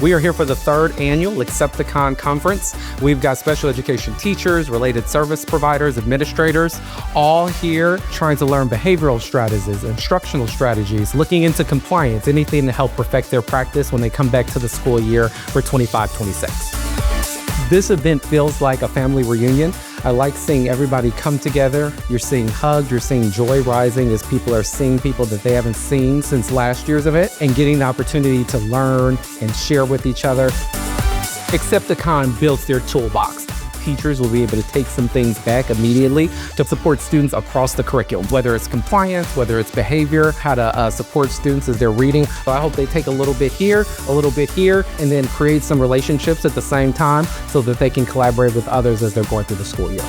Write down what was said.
We are here for the third annual ExceptiCON conference. We've got special education teachers, related service providers, administrators, all here trying to learn behavioral strategies, instructional strategies, looking into compliance, anything to help perfect their practice when they come back to the school year for 25-26. This event feels like a family reunion. I like seeing everybody come together. You're seeing hugs, you're seeing joy rising as people are seeing people that they haven't seen since last year's event and getting the opportunity to learn and share with each other. ExceptiCON builds their toolbox. Teachers will be able to take some things back immediately to support students across the curriculum, whether it's compliance, whether it's behavior, how to support students as they're reading. So I hope they take a little bit here, and then create some relationships at the same time so that they can collaborate with others as they're going through the school year.